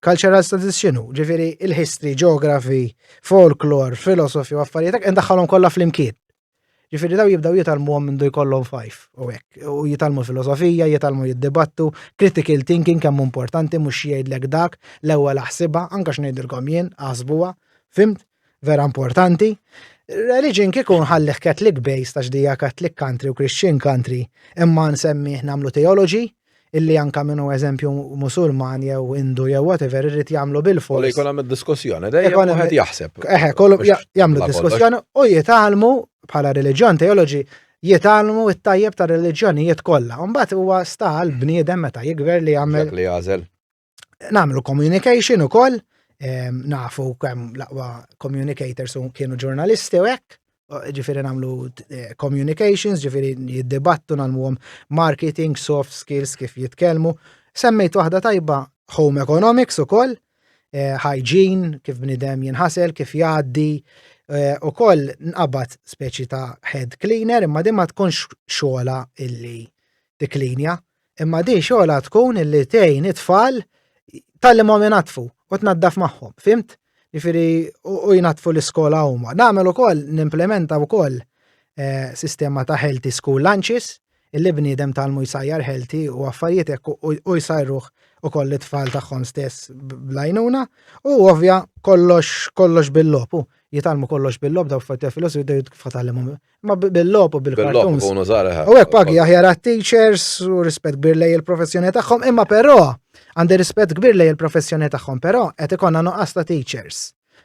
Cultural Studies x'inhu? Ġifieri il-history, geography, folklore, philosophy u affarijiet hekk indaħħalhom kollha flimkien. Ġifieri daw jibdew jitalmuhom minn jkollhom 5 u hekk. U jitalmu filosofija, jitalmu jiddibattu, critical thinking kemm importanti mhux jgħidlek dak, l-ewwel aħsibha, anke x'ngħidilkom jien, aħsbuha, fimt? Vera importanti. Religion kieku nħallih Catholic based għax dija Catholic country u Christian country, imma nsemmi nagħmlu theology, illi anka minnu eżempju Musulman jew Indu jew whatever irrid jagħmlu bil-fors. U li jkun hemm id-diskussjoni, dejjem wieħed jaħseb. Kollu jagħmlu diskussjoni u jitalmu bħala reliġjon theology jitalmu it-tajjeb ta' reliġjonijiet kollha. Mbagħad huwa sta l-bniedem meta jikber li jagħmel li jażel. Nagħmlu communication ukoll, nafu kemm l-aqwa communicators kienu ġurnalisti u hekk. Ġifieri nagħmlu communications, ġifieri jiddibattu nagħmluhom marketing, soft skills kif jitkellmu. Semmejt waħda tajba home economics ukoll, hygiene, kif bniedem jinħasel, kif jgħaddi, ukoll nqabad speċi ta' head cleaner, imma din ma tkunx xogħla illi tikklinja, imma din xogħla tkun illi tgħin it-tfal tallimhom inatfu u tnaddaf magħhom, fimt? Ġifieri u jnatfu l-iskola huma. Nagħmel ukoll nimplementa wkoll sistema ta' healthy school lunches, illi bniedem talmu jsajjar healthy u affarijiet hekk u jsajruh ukoll it-tfal tagħhom stess bl-għajnuna u ovvja kollox bil-logħbu. Jitalmu kollox bil-logħb daw fatta filosofi jibdew jitfatallimhom. Ma bil-logħb u bil-cartoons. U hekk pagi aħjar għat-teachers u rispett kbir lej il-professjoni tagħhom, imma però għandi rispett kbir lej il-professjoni tagħhom, però qed ikollna nuqqas ta' teachers.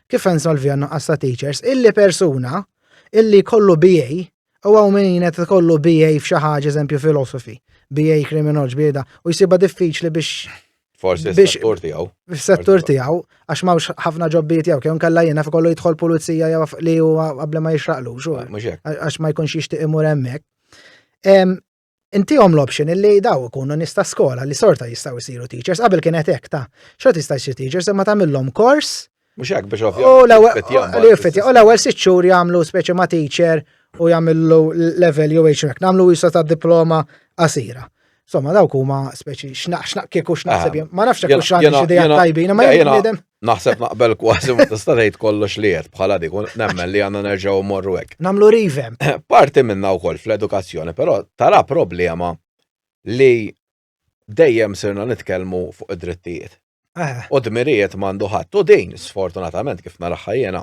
Kif insolvi nuqqas ta' teachers? Illi persuna illi kollu BA u għaw min qed kollu BA f'xi ħaġa eżempju philosophy, BA criminology bieda u jsiba diffiċli biex forsi s-settur tiegħu. Fis-settur tiegħu għax m'hawnx ħafna ġobbiet jew kemm kellha jiena f'kollu jidħol pulizija jew li huwa qabel ma jixraqlux għax ma jkunx jixtieq imur hemmhekk. Intihom l-option illi daw ikunu nista' skola li sorta jistgħu jsiru teachers qabel kienet hekk ta' xogħol tista' jsir teachers imma tagħmilhom kors. Mhux hekk biex u l-ewwel 6 xhur jagħmlu speċi ma' teacher u jagħmlu level jew hekk nagħmlu wisa ta' diploma qasira. Insomma, dawk huma speċi x'naq kieku x'naħseb jien. Ma nafx hekk x'għandi xi idea tajbin, ma jien naħseb naqbel kważi ma tista' tgħid kollox li qed bħala dik nemmen li għandna nerġgħu mmorru hekk. Nagħmlu revamp. Parti minnha wkoll fl-edukazzjoni, però tara problema li dejjem sirna nitkellmu fuq id-drittijiet. U dmirijiet m'għandu ħadd u din sfortunatament kif naraħħa jiena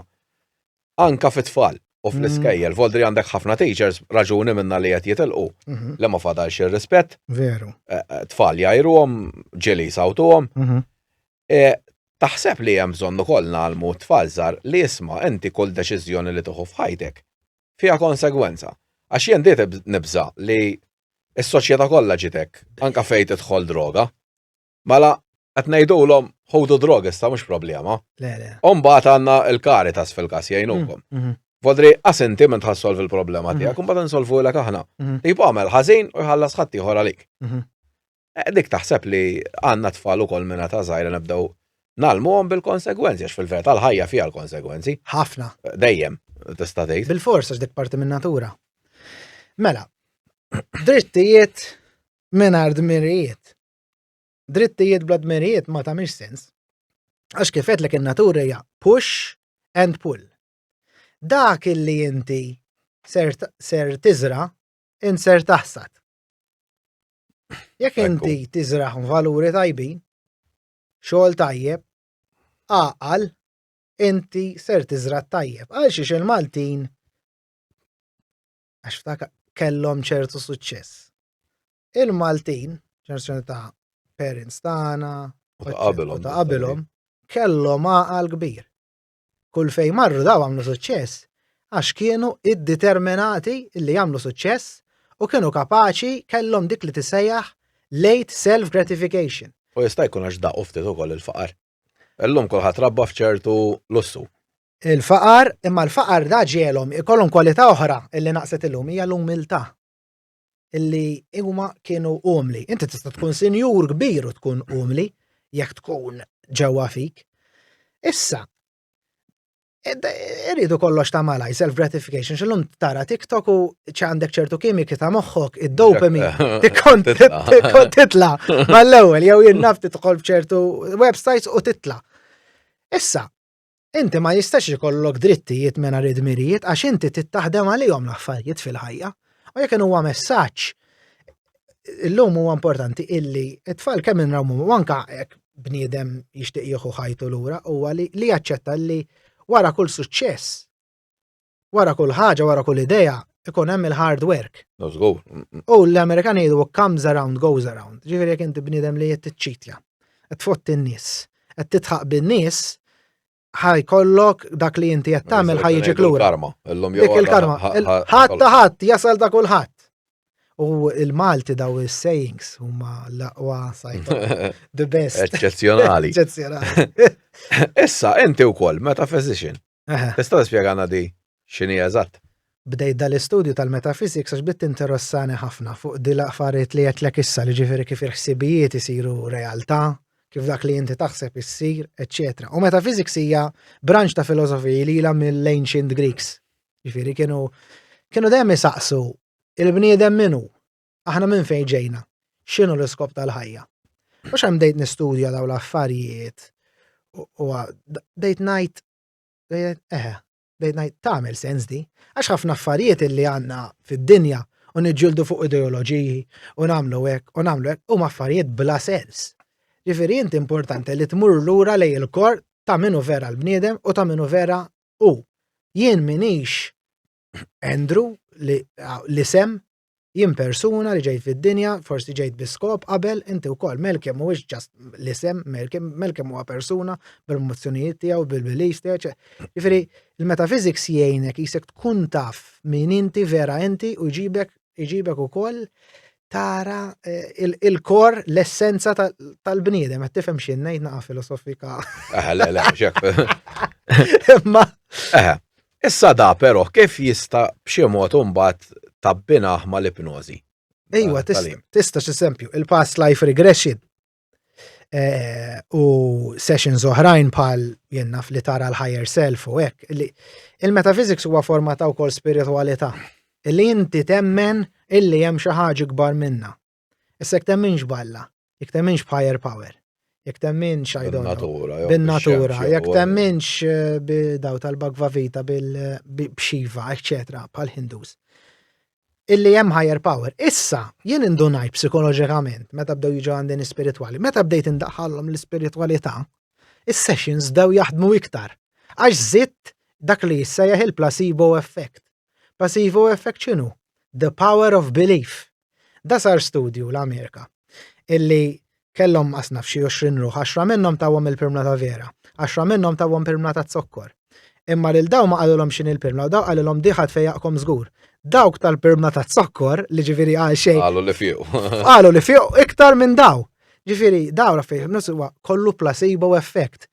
anka fit-tfal. U fl-iskejjel, voldri għandek ħafna teachers raġuni minna li qed jitilqu. Li ma fadalx ir-rispett. Veru. Tfal jajruhom, ġieli sawtuhom. Taħseb li hemm bżonn ukoll nagħlmu tfal żgħar li jisma' inti kull deċiżjoni li tieħu f'ħajtek fiha konsegwenza. Għax jien diet nibża li s-soċjetà kollha ġitek anke fejn tidħol droga. Mela qed ngħidulhom ħodu droga issa mhux problema. Le. U mbagħad għandna l-Caritas fil-każ jgħinukom. Fodri, inti minn tħassolv il-problema tiegħek, u mbagħad insolvu lek aħna. Jibqa' għamel ħażin u jħallas ħadd ieħor għalik. Dik taħseb li għandna tfal ukoll minn ta' żgħira nibdew nagħlmuhom bil-konsegwenzi għax fil-verità l-ħajja fiha l-konsegwenzi. Ħafna. Dejjem tista' tgħid. Bil-fors għax dik parti minn natura. Mela, drittijiet mingħajr dmirijiet. Drittijiet bla dmirijiet ma tagħmilx sens. Għax kif qedlek in-natura hija push and pull. Dak illi inti ser tiżra, int ser taħsad. Jekk inti tiżra valuri tajbin, xogħol tajjeb, għaqal, inti ser tiżra tajjeb. Għal xiex il-Maltin għax f'dak kellhom ċertu suċċess. Il-Maltin, ġenerazzjoni ta' parents tagħna, u ta' qabilhom, kellhom għaqal kbir. Kull fejn marru daw għamlu suċċess għax kienu iddeterminati li jagħmlu suċċess u kienu kapaċi kellhom dik li tissejjaħ late self-gratification. U jista' jkun għax daqq ftit ukoll il-faqar. Illum kulħadd rabba f'ċertu lussu. Il-faqar, imma l-faqar da ġielhom ikollhom kwalità oħra illi naqset illum hija l-umiltà. Illi huma kienu umli. Inti tista' tkun sinjur kbir u tkun umli jekk tkun ġewwa fik. Issa, irridu kollox ta' malaj, self-gratification, xillum tara TikTok u ċandek ċertu kimiki ta' moħħok, id-dopamine, tikkon titla, mal-ewel, jew jinnaf titħol f'ċertu websites u titla. Issa, inti ma jistax ikollok drittijiet mingħajr id-dmirijiet għax inti tittaħdem għalihom l-affarijiet fil-ħajja. U jekk huwa messaġġ, illum huwa importanti illi it-tfal kemm inrawhom anke hekk bniedem jixtieq jieħu ħajtu lura huwa li jaċċetta li wara kull suċċess, wara kull ħaġa, wara kull idea, ikun hemm il-hard work. U l-Amerikani jgħidu what comes around goes around. Ġifieri jekk inti bniedem li qed tiċċitja, qed tfotti n-nies, qed titħaq bin-nies, ħajkollok dak li inti qed tagħmel ħajjiġik lura. Dik il-karma. Ħadd ta' ħadd jasal da kulħadd. U il-Malti daw is-sayings huma l-aqwa sajta. The best. Eċċezzjonali. Eċċezzjonali. Issa, inti wkoll metaphysician. Tista' tispjegana di x'inhi eżatt? Bdejt dal-istudju tal-metaphysics għax bitt interessani ħafna fuq di l-affarijiet li qedlek issa li ġifieri kif il-ħsibijiet isiru realtà, kif dak li inti taħseb issir, eċċetera. U metaphysics hija branch ta' filosofija li ilha mill-ancient Greeks. Ġifieri kienu dejjem isaqsu il-bniedem minnu, aħna minn fejn ġejna, x'inhu l-iskop tal-ħajja. Mhux hemm dejt nistudja dawn l-affarijiet u dejt ngħid tagħmel sens di, għax ħafna affarijiet illi għandna fid-dinja u niġġieldu fuq ideoloġiji u nagħmlu hekk huma affarijiet bla sens. Ġifieri inti importanti li tmur lura lejn il-kor ta' minnu vera l-bniedem u ta' minnu vera hu. Jien minix Andrew li sem jien persuna li ġejt fid-dinja, forsi ġejt biskop qabel, inti wkoll Malcolm mhuwiex just li sem, Malcolm huwa persuna bil-emozzjonijiet tiegħu, bil-beliefs tiegħu. Ġifieri il-metaphysics jgħinek isek tkun taf min inti vera inti u jġibek ukoll tara il-kor l-essenza tal-bniedem, qed tifhem xi ngħid naqa' filosofika. Le, issa da però kif jista' b'xi mod imbagħad tabbinaħ mal-ipnożi. Ejwa, tista' x'eżempju il-past life regression u sessions oħrajn bħal jenna li tara l-higher self u hekk. Il-metaphysics huwa forma ta' wkoll spiritwalità. Illi inti temmen illi hemm xi ħaġa kbar minna. Issa jekk temminx balla, jekk temminx b'higher power, jekk temminx bin-natura, jekk temminx b'daw tal-Bhagavad Gita b'Shiva, eċċetera, bħal Hindus. Illi hemm higher power. Issa jien indunajt psikoloġikament meta bdew jiġu għandi nispiritwali, meta bdejt indaħħalhom l-ispiritwalità, is-sessions dew jaħdmu iktar. Għax żitt dak li jissejjaħ il-placebo effect. Placebo effect x'inhu? The power of belief. Da sar studju l-Amerika illi kellhom asnaf xi 20 ruħ, 10 minnhom tawhom il-pirmla ta' vera, 10 minnhom tawhom pirmla ta' zokkor. Imma lil daw ma qalulhom x'in il-pirmla, daw qalulhom diħat fejjaqkom żgur. Dawk tal-pirmla ta' zokkor li ġifieri għal xejn. Qalu li fiq iktar minn daw. Ġifieri daw rafej huwa kollu placebo effect.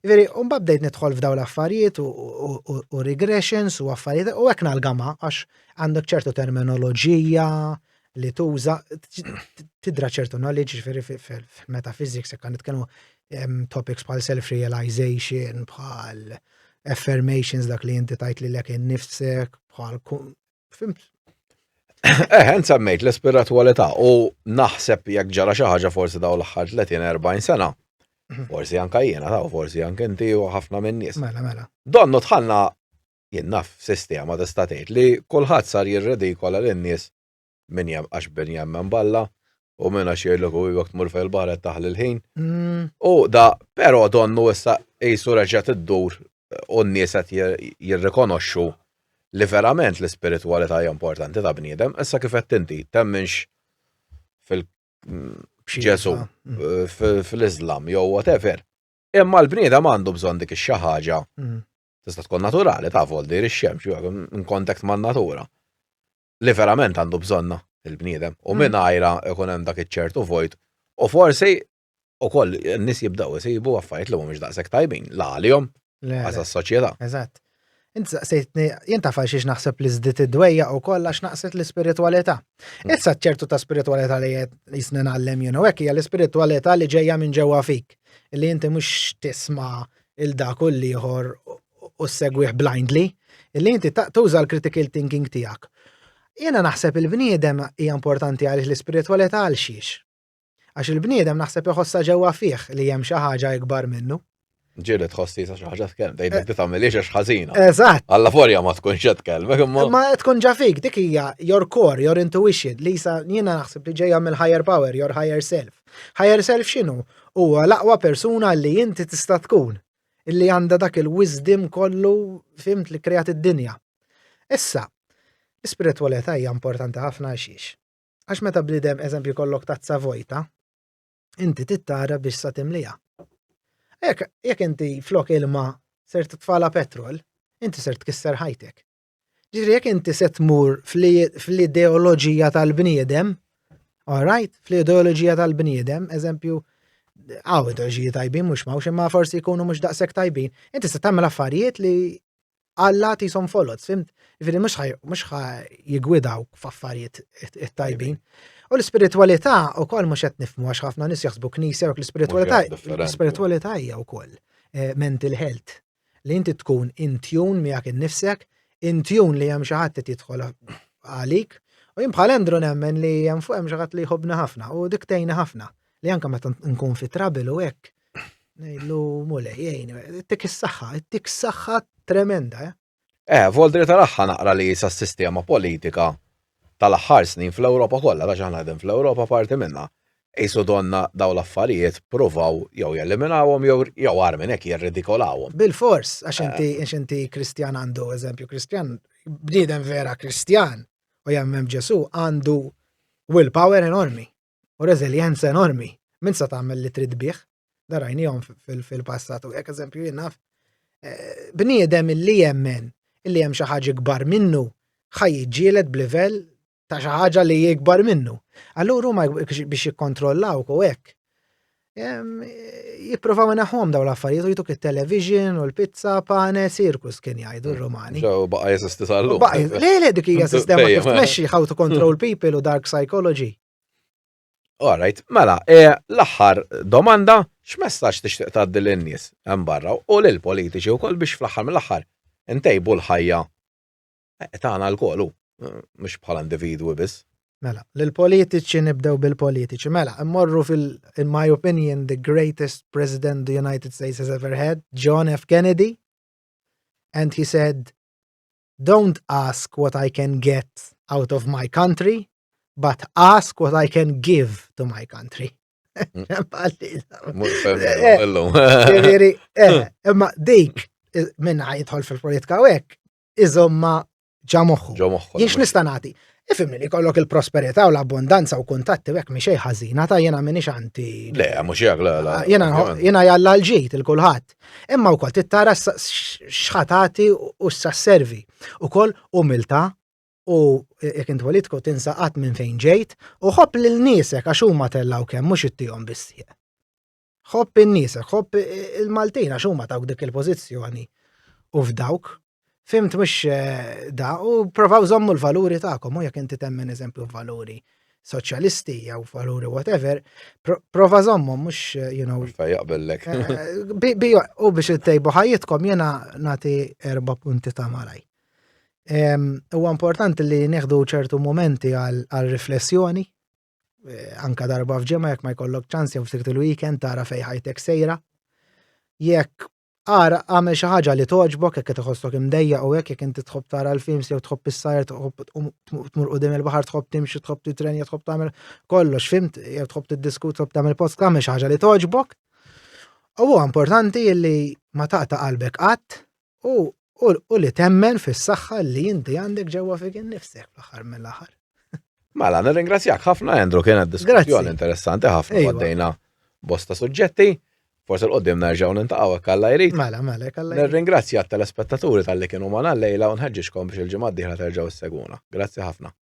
Veri, bdejt nidħol f'daw l-affarijiet u regressions u affarijiet u hekk nalgama għax għandek ċertu terminoloġija li tuża tidra ċertu knowledge ġifieri fil-metaphysics jekk nitkellmu topics bħal self-realization, bħal affirmations dak li inti tajt li lek innifsek, bħal fimt. Nsemmejt l-ispiritualità u naħseb jekk ġara xi ħaġa forsi daw l-aħħar 30-40 sena. Forsi anka jiena taw, forsi anke inti u ħafna minn nies. Mela. Donnu tħallna jien naf sistema tista' tgħid li kulħadd sar jirredikola lin-nies min għax bin jemmen balla u minn għax jgħidlek u waqt tmur fil-baret taħl il-ħin. U da, però donnu issa qisu reġgħet iddur u n-nies qed jirrikonoxxu li verament l-ispiritualità hija importanti ta' bniedem, issa kif qed inti temminx fil-Ġesu, fil-Iżlam jew whatever. Imma l-bniedem għandu bżonn dik ix-xi ħaġa tista' tkun naturali ta' voldir ix-xemx in kontakt man-natura. Li verament għandu bżonna il-bniedem u mingħajra ikun hemm dak iċ-ċertu vojt u forsi ukoll in-nies jibdew isibu affarijiet li mhumiex daqshekk tajbin għalihom għas soċjetà. Eżatt. Inti sejtni, jien taf xiex naħseb li żdiet id-dwejja u koll għax naqset l-ispiritualità. Issa ċertu ta' spiritualità li jisna nagħllem jien u hekk hija l-ispiritualità li ġejja minn ġewwa fik. Li inti mhux tisma' il-da kull ieħor u segwih blindly, illi inti tuża l-critical thinking tiegħek. Jiena naħseb il-bniedem hija importanti għaliex l-ispiritualità għal xiex. Għax il-bniedem naħseb iħossa ġewwa fih li hemm xi ħaġa ikbar minnu. Ġieli tħossi sa xi ħaġa tkellem, dejjem ti tagħmilx għax ħażina. Eżatt. Alla forja ma tkunx qed tkellmek imma. Ma tkun ġa fik, dik hija your core, your intuition, li sa jiena naħseb li ġejja mill-higher power, your higher self. Higher self x'inhu? Huwa l-aqwa persuna li inti tista' tkun, illi għandha dak il-wisdom kollu fimt li krejat id-dinja. Issa, l-ispiritualità hija importanti ħafna xiex. Għax meta bniedem eżempju kollok tazza vojta, inti tittara biex sa timlija. Jekk inti flok ilma ser titfala petrol, inti ser tkisser ħajtek. Ġifri jekk inti se tmur fl-ideoloġija tal-bniedem, all right, fl-ideoloġija tal-bniedem, eżempju, ideoloġiji tajbin mhux mawx imma forsi jkunu mhux daqshekk tajbin, inti se tagħmel affarijiet li Alla tishom folots, fimt? Ġifieri mhux jigwidaw f'affarijiet tajbin. U l-ispiritualità wkoll mhux qed nifhmu għax ħafna nies jaħsbu knisja u l-ispiritualità hija wkoll mental health. Li inti tkun in tune miegħek innifsek, in tune li hemm xi ħadd qed jidħol għalik, u jien bħal Andrew nemmen li hemm fuq hemm xi ħadd li jħobbna ħafna u diktejna ħafna li anke meta nkun fi trouble u hekk ngħidlu mulej jgħin, ittik is-saħħa tremenda. Voldri tal-aħħa naqra li sa s-sistema politika tal-aħħar snin fl-Ewropa kollha għax aħna qegħdin fl-Ewropa parti minnha. Qisu donna daw l-affarijiet provaw jew jeliminawhom jew armin hekk jirridikolawhom. Bil-fors għax inti Kristjan għandu eżempju Kristjan, bniedem vera Kristjan u jemmem Ġesu għandu willpower enormi u reżiljenza enormi. Min sa tagħmel li trid bih, darajnihom fil-passat u hekk eżempju jien naf. Bniedem illi jemmen illi hemm xi ħaġa kbar minnu ħaj jiġġieled b'livell ta' xi ħaġa li jikbar minnu. Allura huma biex jikkontrollaw u hekk. Jippruvaw inaħħom daw l-affarijiet u jituk it-television u l-pizza pane circus kien jgħidu r-Romani. Ġew baqa' jeżisti sal-lum. Le dik hija sistema kif tmexxi how to control people u dark psychology. All right, mela, l-aħħar domanda x'messaġġ tixtieq tgħaddi lin-nies hemm barra u lill-politiċi wkoll biex fl-aħħar mill-aħħar intejbu l-ħajja tagħna l-kolu, mhux bħala individwi biss. Mela, lill-politiċi nibdew bil-politiċi. Mela, immorru in my opinion, the greatest president the United States has ever had, John F. Kennedy, and he said, "Don't ask what I can get out of my country, but ask what I can give to my country." Imma dik minn jidħol fil-politika u hekk iżomma ġamoħħu. Jiex nista' nagħti. Ifhimni li kollok il-prosperità u l-abbondanza u kuntatti hekk mi xejn ħażina ta' jiena m'iniex anti. Le, mhux hekk le. Jiena jalla l-ġejt il-kulħadd. Imma wkoll tittara x'ħatati u s-servi. Ukoll umiltà u jekk int politiku tinsaqat minn fejn ġejt u ħobb lil niesek għax huma tellaw kemm mhux ittihom bissieq. Ħobb in-nies, ħobb il-Maltin għax huma tawk dik il-pożizzjoni u f'dawk. Fimt mhux da u provaw żommu l-valuri tagħkom u jekk inti temmen eżempju valuri soċjalisti jew valuri whatever, prova żommhom mhux Fej jaqbellek. u biex ittejbu ħajjitkom jiena nagħti 4 punti ta' malaj. Huwa importanti li neħdu ċertu momenti għal riflessjoni, anka darba f'ġimgħa jekk ma jkollok ċans jew ftit il-weekend tara fejn ħajtek sejra. Jekk għamel xi ħaġa li toġbok jekk qed iħossok imdejjaq u hekk jekk inti tħobb tara l-films jew tħobb is-sajr tmur qudiem il-baħar tħobb timxi tħobb titrenja tħobb tagħmel kollox fimt jew tħobb tiddiskut tħobb tagħmel post tagħmel xi ħaġa li toġbok. Huwa importanti li ma taqta' qalbek qatt u li temmen fis-saħħa li inti għandek ġewwa fik innifsek fl-aħħar mill-aħħar. Mela, nirringrazzjak ħafna Andrew, kienet diskussjoni Grazzi. interessanti ħafna Ejwa. għaddejna bosta suġġetti, forse l-qoddim nerġgħu nintaqgħu hekk Alla jrid. Mela, Alla Nirringrazzja t-telespettaturi tal-li kienu ma' lejla u nħeġġixkom biex il-ġimgħa d-dieħla terġgħu isseguna. Grazzi ħafna.